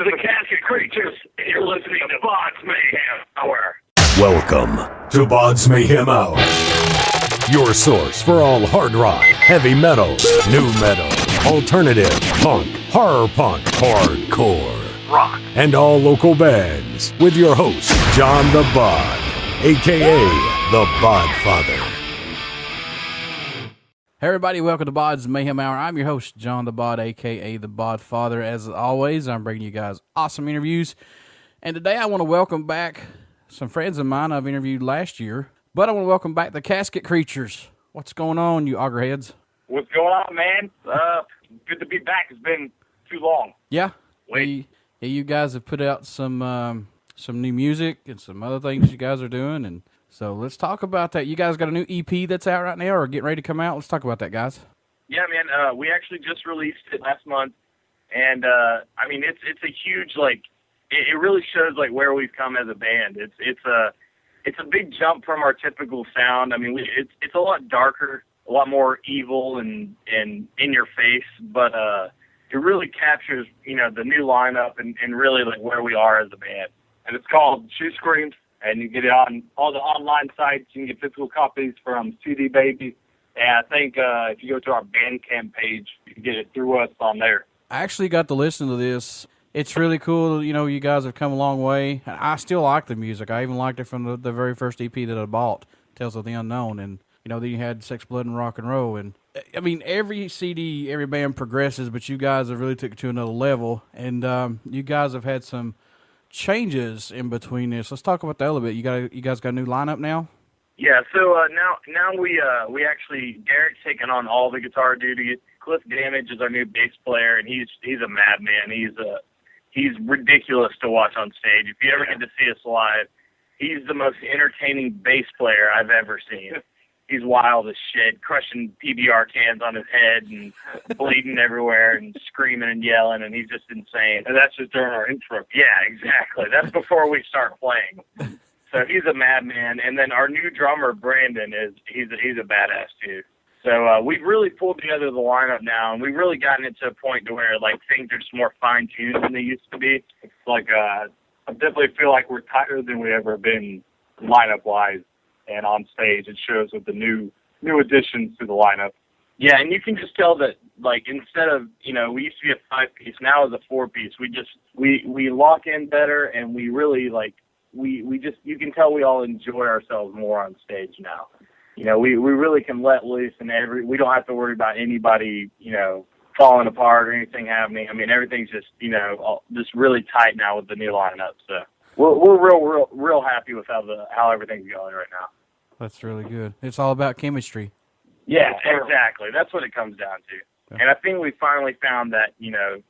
to the Casket Creatures, and you're listening to BODS Mayhem Hour. Welcome to BODS Mayhem Hour, your source for all hard rock, heavy metal, new metal, alternative, punk, horror punk, hardcore, rock, and all local bands, with your host, John the Bod, a.k.a. the Bodfather. Hey everybody, welcome to BODS Mayhem Hour. I'm your host, John the Bod, a.k.a. the Bodfather. As always, I'm bringing you guys awesome interviews. And today I want to welcome back some friends of mine I've interviewed last year. But I want to welcome back the Casket Creatures. What's going on, you augerheads? What's going on, man? Good to be back. It's been too long. Yeah. You guys have put out some new music and some other things you guys are doing, and so let's talk about that. You guys got a new EP that's out right now or getting ready to come out? Let's talk about that, guys. Yeah, man. We actually just released it last month, and I mean, it's a huge, like, it really shows like where we've come as a band. It's a big jump from our typical sound. I mean, it's a lot darker, a lot more evil and in your face, but it really captures, you know, the new lineup and really like where we are as a band. And it's called She Screams, and you get it on all the online sites. You can get physical copies from CD Baby. And I think if you go to our Bandcamp page, you can get it through us on there. I actually got to listen to this. It's really cool. You know, you guys have come a long way. I still like the music. I even liked it from the very first EP that I bought, Tales of the Unknown. And, you know, then you had Sex, Blood, and Rock and Roll. And, I mean, every CD, every band progresses, but you guys have really took it to another level. And you guys have had some changes in between this. Let's talk about that a little bit. You guys got a new lineup now? Yeah, so now we actually, Derek's taking on all the guitar duty. Cliff Damage is our new bass player, and he's a madman. He's ridiculous to watch on stage. If you ever get to see us live, he's the most entertaining bass player I've ever seen. He's wild as shit, crushing PBR cans on his head and bleeding everywhere and screaming and yelling, and he's just insane. And that's just during our intro. Yeah, exactly. That's before we start playing. So he's a madman. And then our new drummer, Brandon, he's a badass too. So we've really pulled together the lineup now, and we've really gotten it to a point to where like things are just more fine-tuned than they used to be. It's like I definitely feel like we're tighter than we ever been lineup-wise. And on stage, it shows with the new additions to the lineup. Yeah, and you can just tell that, like, instead of, you know, we used to be a 5-piece, now it's a 4-piece. We lock in better, and we really, like, we just, you can tell we all enjoy ourselves more on stage now. You know, we really can let loose, and we don't have to worry about anybody, you know, falling apart or anything happening. I mean, everything's just, you know, just really tight now with the new lineup. So we're real happy with how everything's going right now. That's really good. It's all about chemistry. Yeah, exactly. That's what it comes down to. And I think we finally found that, you know,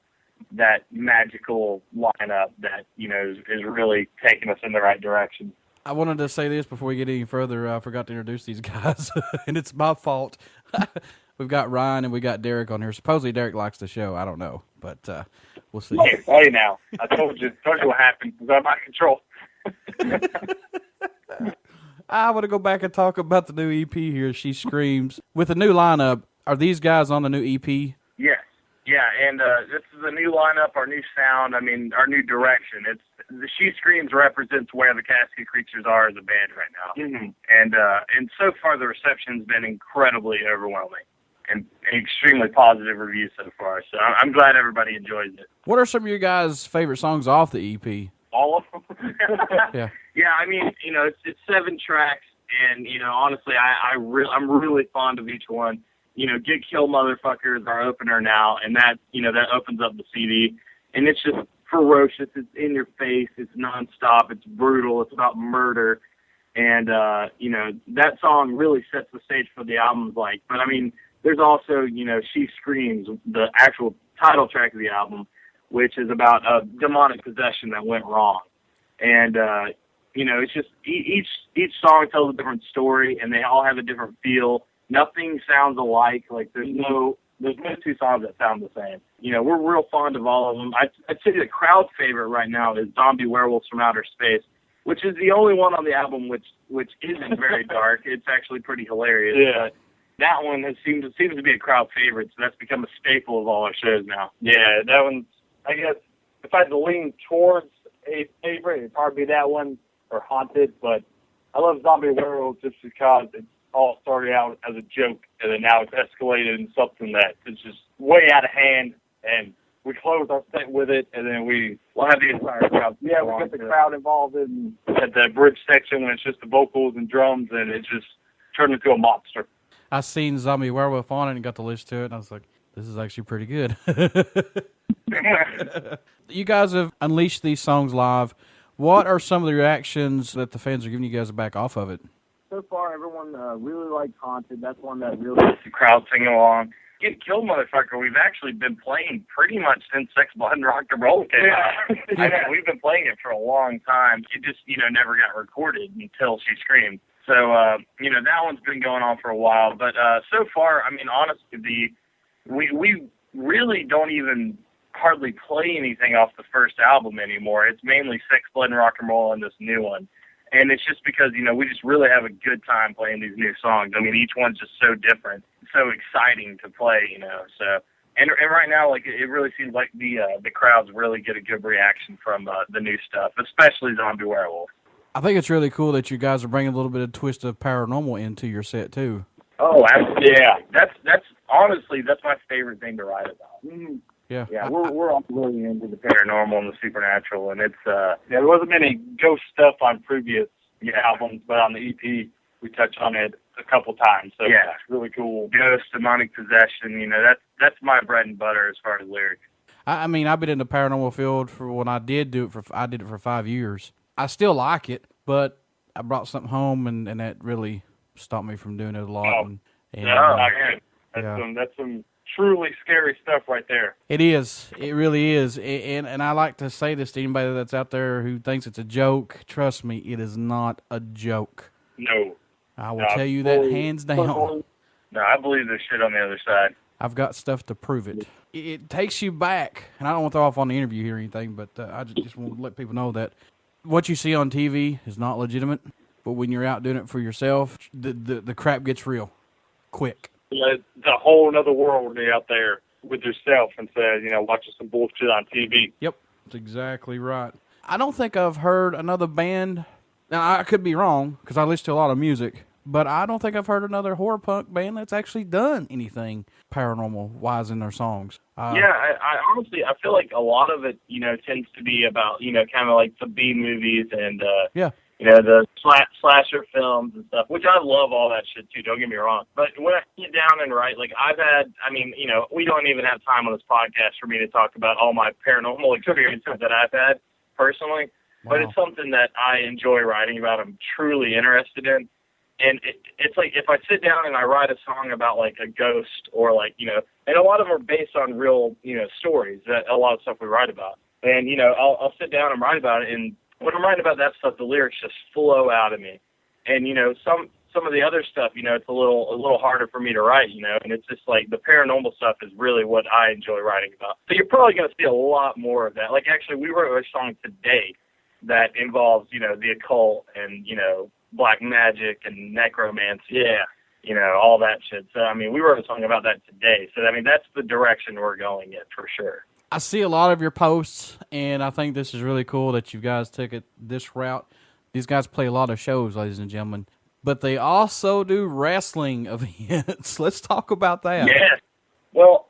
that magical lineup that, you know, is really taking us in the right direction. I wanted to say this before we get any further. I forgot to introduce these guys, and it's my fault. We've got Ryan and we got Derek on here. Supposedly Derek likes the show. I don't know, but we'll see. Hey now. I told you what happened. It was out of my control. I want to go back and talk about the new EP here, She Screams. With the new lineup, are these guys on the new EP? Yes. Yeah, and this is a new lineup, our new sound, I mean, our new direction. The She Screams represents where the Casket Creatures are as a band right now. Mm-hmm. And so far the reception's been incredibly overwhelming and extremely positive reviews so far. So I'm glad everybody enjoys it. What are some of your guys' favorite songs off the EP? All of them? Yeah. Yeah, I mean, you know, it's 7 tracks, and, you know, honestly, I'm really fond of each one. You know, Get Killed Motherfucker is our opener now, and that, you know, that opens up the CD, and it's just ferocious. It's in your face. It's nonstop. It's brutal. It's about murder, and, you know, that song really sets the stage for the album's like. But, I mean, there's also, you know, She Screams, the actual title track of the album, which is about a demonic possession that went wrong. And, you know, it's just each song tells a different story, and they all have a different feel. Nothing sounds alike. Like, there's no 2 songs that sound the same. You know, we're real fond of all of them. I'd say the crowd favorite right now is Zombie Werewolves from Outer Space, which is the only one on the album which isn't very dark. It's actually pretty hilarious. Yeah. But that one seems to be a crowd favorite, so that's become a staple of all our shows now. Yeah, that one's, I guess, if I had to lean towards a favorite, it'd probably be that one or Haunted. But I love Zombie Werewolf just because it all started out as a joke, and then now it's escalated into something that is just way out of hand. And we close our set with it, and then we'll have the entire crowd. Yeah, we get the crowd involved in at the bridge section when it's just the vocals and drums, and it just turned into a monster. I seen Zombie Werewolf on it and got to listen to it, and I was like, this is actually pretty good. You guys have unleashed these songs live. What are some of the reactions that the fans are giving you guys back off of it? So far, everyone really likes Haunted. That's one that really gets the crowd singing along. Get Killed Motherfucker, we've actually been playing pretty much since Sex, Blood, and Rock and Roll came out. I mean, we've been playing it for a long time. It just, never got recorded until She Screamed. So, that one's been going on for a while. But so far, I mean, honestly, we really don't even hardly play anything off the first album anymore. It's mainly Sex, Blood, and Rock and Roll and this new one. And it's just because, we just really have a good time playing these new songs. I mean, each one's just so different, so exciting to play, So, and right now, like, it really seems like the crowds really get a good reaction from the new stuff, especially Zombie Werewolf. I think it's really cool that you guys are bringing a little bit of twist of paranormal into your set, too. Oh, absolutely. Yeah. That's honestly, that's my favorite thing to write about. Mm-hmm. Yeah. Yeah, we're all really into the paranormal and the supernatural, and it's there wasn't many ghost stuff on previous albums, but on the EP we touch on it a couple times. So yeah, it's really cool. Ghost, demonic possession, that's my bread and butter as far as lyrics. I mean, I've been in the paranormal field for when I did it for 5 years. I still like it, but I brought something home, and that really stopped me from doing it a lot. Oh. That's some truly scary stuff right there. It is. It really is. And I like to say this to anybody that's out there who thinks it's a joke. Trust me, it is not a joke. No. I will tell you that hands down. No, I believe there's shit on the other side. I've got stuff to prove it. It takes you back, and I don't want to throw off on the interview here or anything, but I just want to let people know that what you see on TV is not legitimate, but when you're out doing it for yourself, the crap gets real quick. It's a whole other world out there with yourself instead of, watching some bullshit on TV. Yep, that's exactly right. I don't think I've heard another band. Now, I could be wrong because I listen to a lot of music, but I don't think I've heard another horror punk band that's actually done anything paranormal-wise in their songs. I honestly, I feel like a lot of it, tends to be about, kind of like the B movies and, the slasher films and stuff, which I love all that shit too, don't get me wrong. But when I sit down and write, like we don't even have time on this podcast for me to talk about all my paranormal experiences that I've had personally. Wow. But it's something that I enjoy writing about, I'm truly interested in. And it's like if I sit down and I write a song about like a ghost or like, and a lot of them are based on real, stories, that a lot of stuff we write about. And, I'll sit down and write about it, and when I'm writing about that stuff, the lyrics just flow out of me. And, some of the other stuff, it's a little harder for me to write, and it's just like the paranormal stuff is really what I enjoy writing about. So you're probably going to see a lot more of that. Like, actually, we wrote a song today that involves, the occult and, black magic and necromancy. Yeah. All that shit. So, we wrote a song about that today. So, that's the direction we're going in for sure. I see a lot of your posts, and I think this is really cool that you guys took it this route. These guys play a lot of shows, ladies and gentlemen, but they also do wrestling events. Let's talk about that. Yes. Well,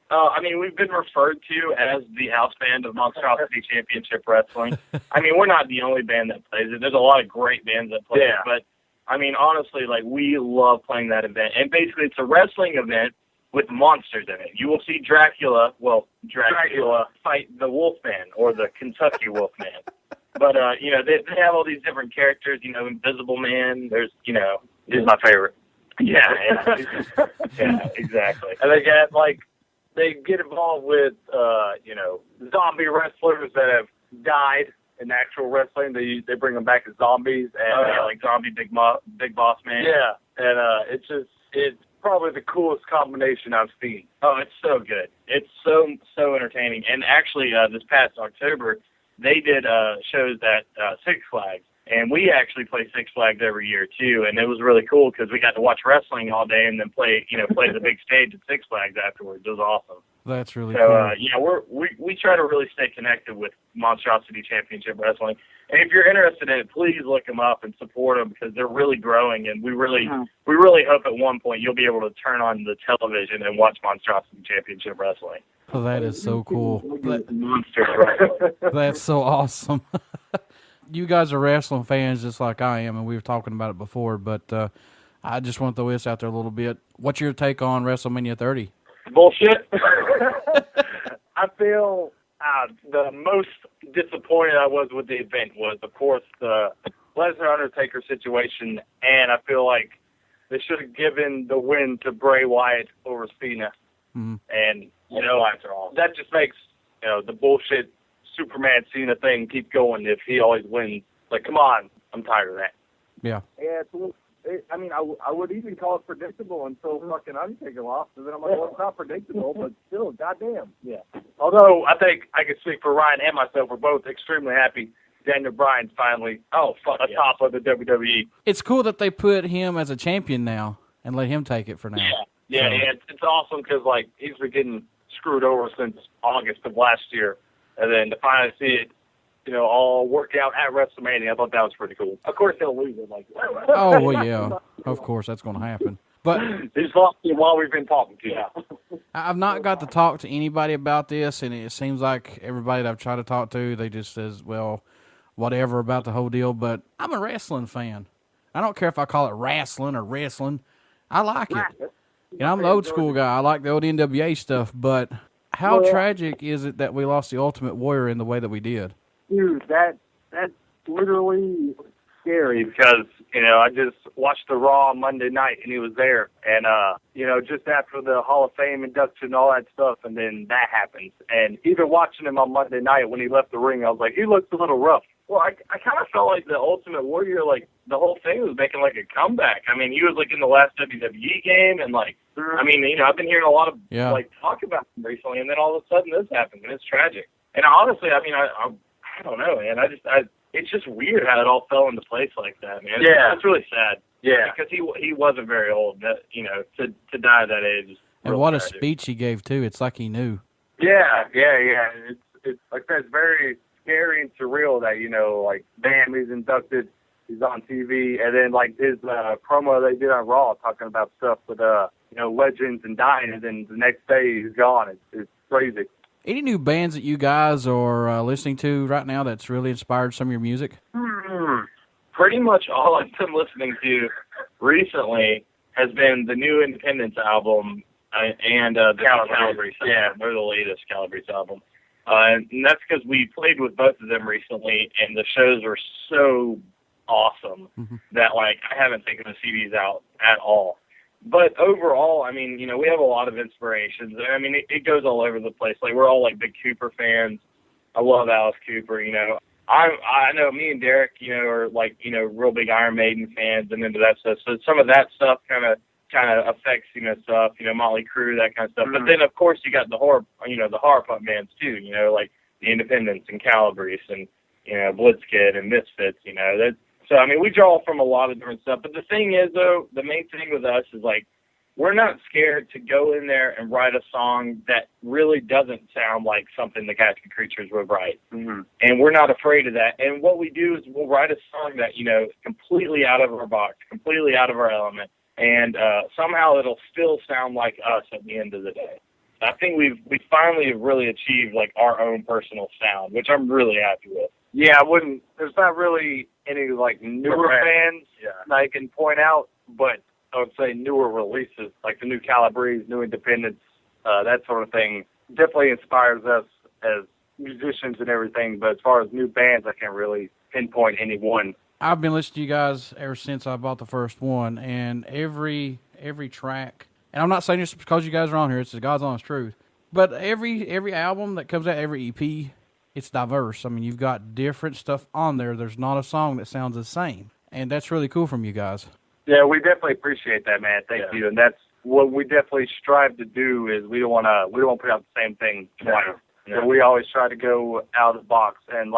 we've been referred to as the house band of Monstrosity Championship Wrestling. We're not the only band that plays it. There's a lot of great bands that play it, but, honestly, like, we love playing that event. And basically, it's a wrestling event with monsters in it. You will see Dracula fight the Wolfman or the Kentucky Wolfman. But, they have all these different characters, Invisible Man. There's, he's my favorite. Yeah, exactly. And they get involved with, zombie wrestlers that have died in actual wrestling. They bring them back as zombies. And, like Zombie Big Boss Man. Yeah, and it's probably the coolest combination I've seen. Oh, it's so good. It's so entertaining. And actually, this past October, they did shows at Six Flags. And we actually play Six Flags every year, too. And it was really cool because we got to watch wrestling all day and then play the big stage at Six Flags afterwards. It was awesome. That's really cool. Yeah, we try to really stay connected with Monstrosity Championship Wrestling. And if you're interested in it, please look them up and support them because they're really growing. And we really hope at one point you'll be able to turn on the television and watch Monstrosity Championship Wrestling. Oh, that is so cool. Monster, right? That's so awesome. You guys are wrestling fans just like I am, and we were talking about it before, but I just want to throw this out there a little bit. What's your take on WrestleMania 30? Bullshit. I feel the most disappointed I was with the event was, of course, the Lesnar-Undertaker situation, and I feel like they should have given the win to Bray Wyatt over Cena. Mm-hmm. And, that just makes, the bullshit Superman Cena thing keep going if he always wins. Like, come on. I'm tired of that. Yeah. Yeah, I would even call it predictable until fucking Undertaker lost, and then I'm like, well, it's not predictable, but still, goddamn. Yeah. Although, I think I can speak for Ryan and myself, we're both extremely happy Daniel Bryan's finally atop of the WWE. It's cool that they put him as a champion now and let him take it for now. Yeah, it's awesome because, he's been getting screwed over since August of last year, and then to finally see it, all work out at WrestleMania, I thought that was pretty cool. Of course, they'll lose it. Oh, well, yeah. Of course, that's going to happen. But he's lost it while we've been talking to you. I've not got to talk to anybody about this, and it seems like everybody that I've tried to talk to, they just says, well, whatever about the whole deal. But I'm a wrestling fan. I don't care if I call it wrestling or wrestling. I like it. I'm the old school guy. I like the old NWA stuff. But how tragic is it that we lost the Ultimate Warrior in the way that we did? Dude, that's literally scary because, I just watched the Raw Monday night and he was there. And, just after the Hall of Fame induction and all that stuff, and then that happens. And even watching him on Monday night when he left the ring, I was like, he looks a little rough. Well, I kind of felt like the Ultimate Warrior, the whole thing was making, a comeback. I mean, he was, in the last WWE game, and, I've been hearing a lot of, talk about him recently, and then all of a sudden this happened, and it's tragic. And honestly, I don't know, man. It's just weird how it all fell into place like that, man. Yeah. It's really sad. Yeah. Because he wasn't very old, to die at that age. And what a speech he gave, too. It's like he knew. Yeah. It's like that's very scary and surreal that, bam, he's inducted, he's on TV, and then, his promo they did on Raw talking about stuff with, legends and dying, and then the next day he's gone. It's crazy. Any new bands that you guys are listening to right now that's really inspired some of your music? Pretty much all I've been listening to recently has been the new Independence album and the Calabrese. Yeah, they're the latest Calabrese album. And that's because we played with both of them recently, and the shows were so awesome that, I haven't taken the CDs out at all. But overall, we have a lot of inspirations. It goes all over the place. We're all, big Cooper fans. I love Alice Cooper, I know me and Derek, are, real big Iron Maiden fans and into that stuff. So some of that stuff kind of affects, stuff, Motley Crue, that kind of stuff. But then, of course, you got the horror punk bands, too, the Independents and Calabrese and, Blitzkid and Misfits, So, we draw from a lot of different stuff. But the thing is, though, the main thing with us is, we're not scared to go in there and write a song that really doesn't sound like something the Casket Creatures would write. And we're not afraid of that. And what we do is we'll write a song that, is completely out of our box, completely out of our element. And somehow it'll still sound like us at the end of the day. I think we finally have really achieved, our own personal sound, which I'm really happy with. Yeah, there's not really any, newer bands that I can point out, but I would say newer releases, like the new Calabrese, new Independents, that sort of thing, definitely inspires us as musicians and everything, but as far as new bands, I can't really pinpoint any one. I've been listening to you guys ever since I bought the first one, and every track, and I'm not saying this because you guys are on here, it's the God's honest truth, but every album that comes out, every EP, it's diverse. You've got different stuff on there. There's not a song that sounds the same, and that's really cool from you guys. Yeah, we definitely appreciate that, man. Thank you. And that's what we definitely strive to do is we don't want to put out the same thing twice. So we always try to go out of the box. And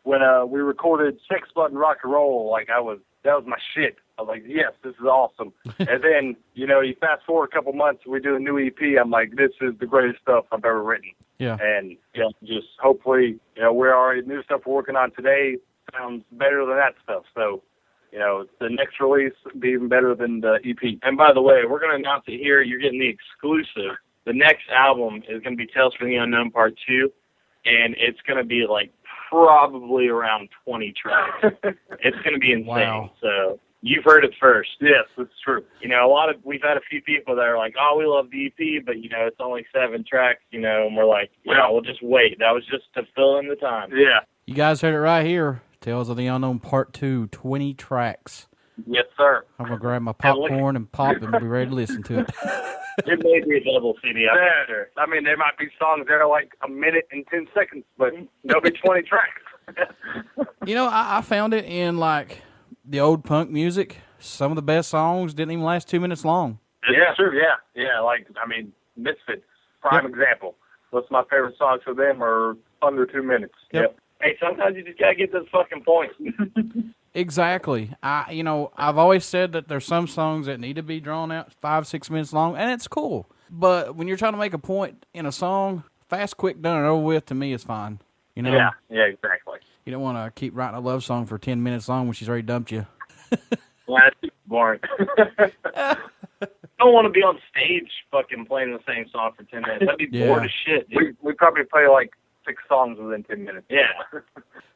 when we recorded 6 Button Rock and Roll, that was my shit. I was like, yes, this is awesome. And then, you fast forward a couple months, we do a new EP. I'm like, this is the greatest stuff I've ever written. Yeah. And, just hopefully, we're already, new stuff we're working on today sounds better than that stuff. So, the next release will be even better than the EP. And by the way, we're going to announce it here. You're getting the exclusive. The next album is going to be Tales from the Unknown Part 2, and it's going to be like probably around 20 tracks. It's going to be insane. Wow. So you've heard it first. Yes, it's true. We've had a few people that are like, oh, we love the EP, but, it's only 7 tracks, and we're like, we'll just wait. That was just to fill in the time. Yeah. You guys heard it right here. Tales of the Unknown Part 2, 20 tracks. Yes, sir. I'm going to grab my popcorn and pop and be ready to listen to it. It may be a double CD, I'm not sure. I mean, there might be songs that are like a minute and 10 seconds, but there'll be 20 tracks. I found it in, like, the old punk music. Some of the best songs didn't even last 2 minutes long. Yeah, sure, yeah. Yeah, Misfits, prime example. Most of my favorite songs for them are under 2 minutes. Yep. Hey, sometimes you just got to get to the fucking point. Exactly. I've always said that there's some songs that need to be drawn out 5-6 minutes long, and it's cool. But when you're trying to make a point in a song, fast, quick, done, and over with, to me is fine. Yeah, exactly. You don't want to keep writing a love song for 10 minutes long when she's already dumped you. Well, that's boring. I don't want to be on stage fucking playing the same song for 10 minutes. That'd be bored as shit, dude. We probably play like 6 songs within 10 minutes. Yeah.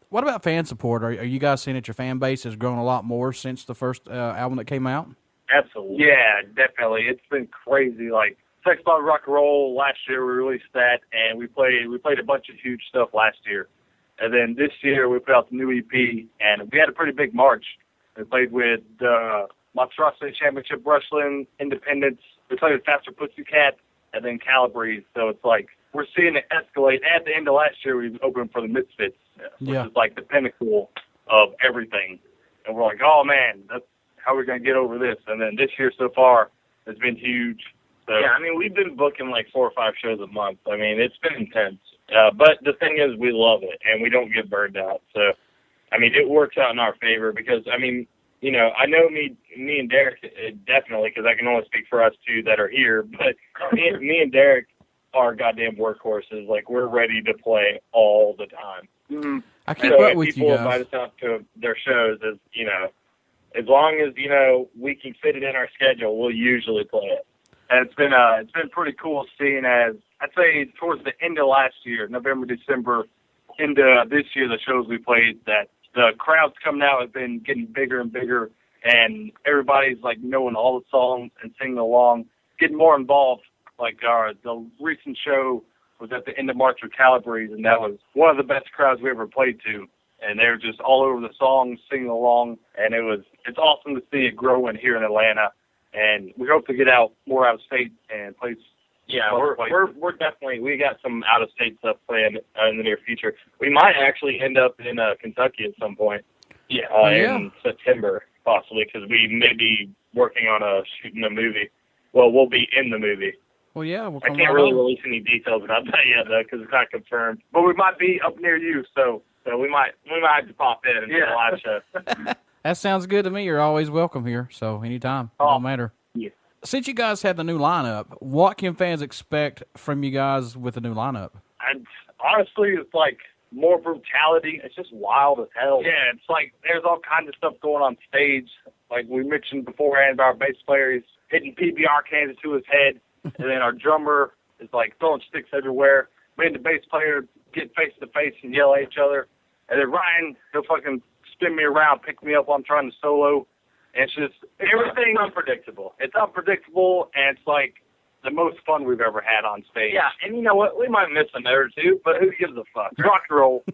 What about fan support? Are you guys seeing that your fan base has grown a lot more since the first album that came out? Absolutely. Yeah, definitely. It's been crazy. Like, Sex Bomb Rock and Roll, last year we released that, and we played a bunch of huge stuff last year. And then this year we put out the new EP, and we had a pretty big March. We played with Monstrosity Championship Wrestling, Independence. We played with Faster Pussycat, and then Calabrese. So it's like we're seeing it escalate. At the end of last year, we opened for the Misfits, which is like the pinnacle of everything. And we're like, oh, man, that's how we're going to get over this. And then this year so far has been huge. So, yeah, we've been booking like 4 or 5 shows a month. It's been intense. But the thing is, we love it, and we don't get burned out. So, it works out in our favor because, I know me and Derek, definitely, because I can only speak for us two that are here, but me and Derek are goddamn workhorses. Like, we're ready to play all the time. Mm-hmm. I keep up with you guys. People invite us out to their shows, as long as, we can fit it in our schedule, we'll usually play it. And it's been pretty cool seeing as, I'd say towards the end of last year, November, December, into this year, the shows we played, that the crowds coming out have been getting bigger and bigger, and everybody's like knowing all the songs and singing along, getting more involved. Like the recent show was at the end of March with Calabrese, and that was one of the best crowds we ever played to. And they were just all over the songs, singing along, and it's awesome to see it growing here in Atlanta. And we hope to get more out of state and play. Yeah, we're definitely, we got some out of state stuff planned in the near future. We might actually end up in Kentucky at some point. Yeah, in September possibly, because we may be working on shooting a movie. Well, we'll be in the movie. Well, yeah, I can't really release any details about that yet though, because it's not confirmed. But we might be up near you, so we might have to pop in and do a live show. That sounds good to me. You're always welcome here, so anytime, no matter. Yeah. Since you guys had the new lineup, what can fans expect from you guys with the new lineup? Honestly, it's like more brutality. It's just wild as hell. Yeah, it's like there's all kinds of stuff going on stage. Like we mentioned beforehand, our bass player is hitting PBR cans into his head, and then our drummer is like throwing sticks everywhere. Me and the bass player get face to face and yell at each other, and then Ryan, he'll fucking spin me around, pick me up while I'm trying to solo. And it's just everything's unpredictable. It's unpredictable, and it's like the most fun we've ever had on stage. Yeah, and you know what? We might miss a note or two, but who gives a fuck? Rock and roll.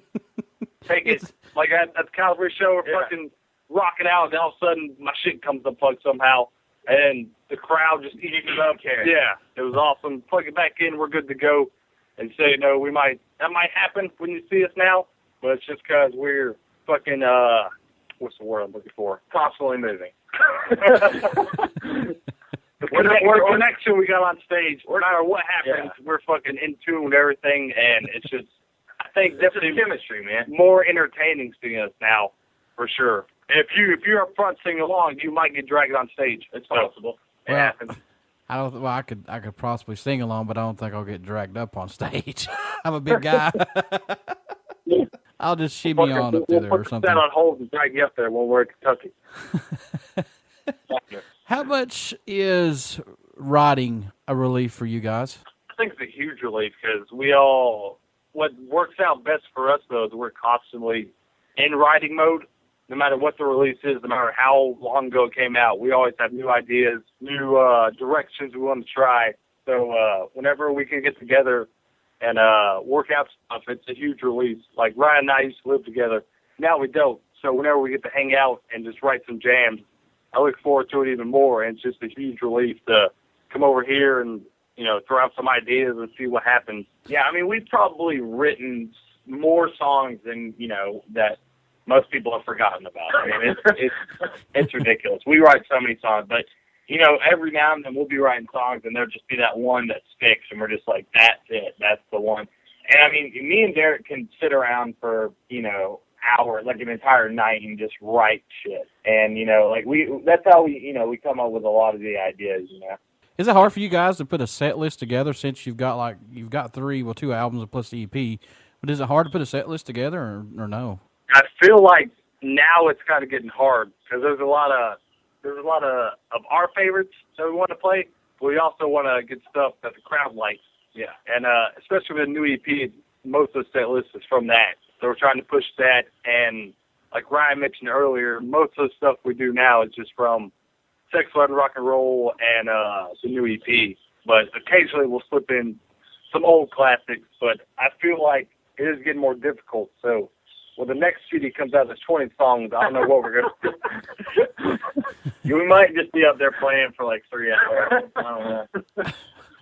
Take it. Like at the Cadaver show, we're fucking rocking out, and all of a sudden my shit comes unplugged somehow, and the crowd just eats it up. Yeah, it was awesome. Plug it back in, we're good to go. And say, that might happen when you see us now, but it's just because we're fucking, what's the word I'm looking for? Constantly moving. The connection we got on stage, no matter what happens, we're fucking in tune with everything, and it's just, I think, definitely chemistry, man. More entertaining seeing us now, for sure. And if you're up front singing along, you might get dragged on stage. It's possible. It happens. I could possibly sing along, but I don't think I'll get dragged up on stage. I'm a big guy. I'll just shimmy on up through there or something. We'll put that on hold and drag you up there when we're in Kentucky. How much is riding a relief for you guys? I think it's a huge relief because what works out best for us, though, is we're constantly in riding mode. No matter what the release is, no matter how long ago it came out, we always have new ideas, new directions we want to try. So whenever we can get together and work out stuff, it's a huge release. Like Ryan and I used to live together. Now we don't. So whenever we get to hang out and just write some jams, I look forward to it even more. And it's just a huge relief to come over here and, throw out some ideas and see what happens. Yeah, I mean, we've probably written more songs than, that most people have forgotten about. I mean, it's ridiculous. We write so many songs, but every now and then we'll be writing songs, and there'll just be that one that sticks, and we're just like, that's it, that's the one. And I mean, me and Derek can sit around for hours, like an entire night, and just write shit. And that's how we come up with a lot of the ideas. Is it hard for you guys to put a set list together since you've got 2 albums plus the EP? But is it hard to put a set list together or no? I feel like now it's kind of getting hard because there's a lot of our favorites that we want to play, but we also want to get stuff that the crowd likes. Yeah, and especially with the new EP, most of the set list is from that. So we're trying to push that, and like Ryan mentioned earlier, most of the stuff we do now is just from Sex, Blood, and Rock and Roll and the new EP. But occasionally we'll slip in some old classics, but I feel like it is getting more difficult. So when the next CD comes out, there's 20 songs. I don't know what we're going to do. We might just be up there playing for like 3 hours. I don't know.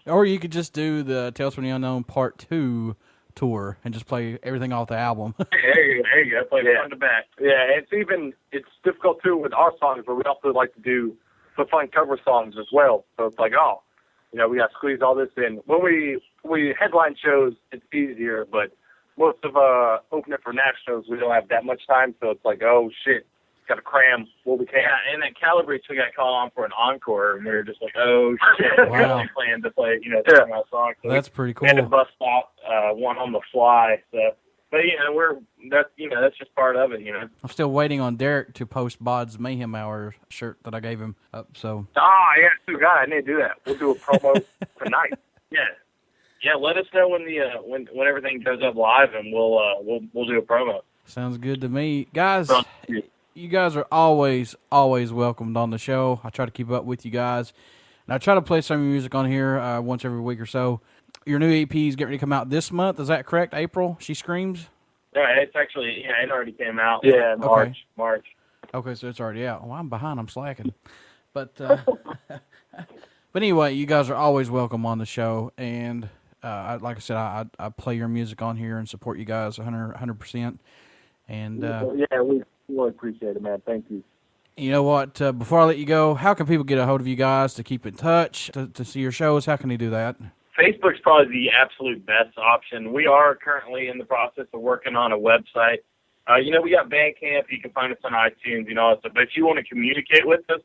Or you could just do the Tales from the Unknown Part 2 tour and just play everything off the album. There you go. Play front to back. Yeah, it's difficult too with our songs, but we also like to do some fun cover songs as well. So it's like, we got to squeeze all this in. When we headline shows, it's easier, but most of opening for nationals, we don't have that much time, so it's like, oh shit, got to cram what we can. Yeah, and at Calibre, we got called on for an encore, and we were just like, oh shit, we're only planning to play, some of our songs. So that's pretty cool. We had to bust out one on the fly. So, but that's just part of it. I'm still waiting on Derek to post BODS Mayhem Hour shirt that I gave him up. So. Yeah, too. God, I need to do that. We'll do a promo tonight. Yeah. Yeah, let us know when everything goes up live, and we'll do a promo. Sounds good to me, guys. You guys are always welcomed on the show. I try to keep up with you guys, and I try to play some music on here once every week or so. Your new EP is getting ready to come out this month. Is that correct? April? She Screams. Yeah, it's actually it already came out. Yeah, March. Okay, so it's already out. Well, I'm behind. I'm slacking, but anyway, you guys are always welcome on the show, and. Like I said, I play your music on here and support you guys 100%. And we really appreciate it, man. Thank you. You know what? Before I let you go, how can people get a hold of you guys to keep in touch, to see your shows? How can they do that? Facebook's probably the absolute best option. We are currently in the process of working on a website. We got Bandcamp. You can find us on iTunes, but if you want to communicate with us,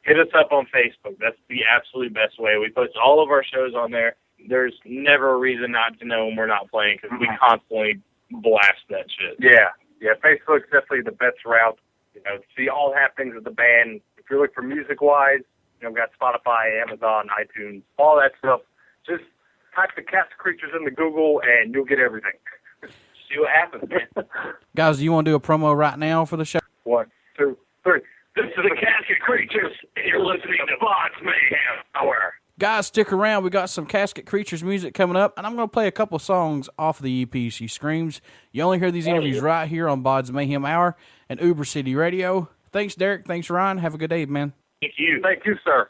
hit us up on Facebook. That's the absolute best way. We post all of our shows on there. There's never a reason not to know when we're not playing because we constantly blast that shit. Yeah. Facebook's definitely the best route. To see all happenings of the band. If you're looking for music-wise, we've got Spotify, Amazon, iTunes, all that stuff. Just type the Casket Creatures into Google and you'll get everything. See what happens, man. Guys, do you want to do a promo right now for the show? 1, 2, 3. This is the Casket Creatures, and you're listening to BODS Mayhem Hour. Guys, stick around. We got some Casket Creatures music coming up, and I'm going to play a couple songs off of the EP, She Screams. You only hear these interviews right here on BODS Mayhem Hour and Uber City Radio. Thanks, Derek. Thanks, Ryan. Have a good day, man. Thank you. Thank you, sir.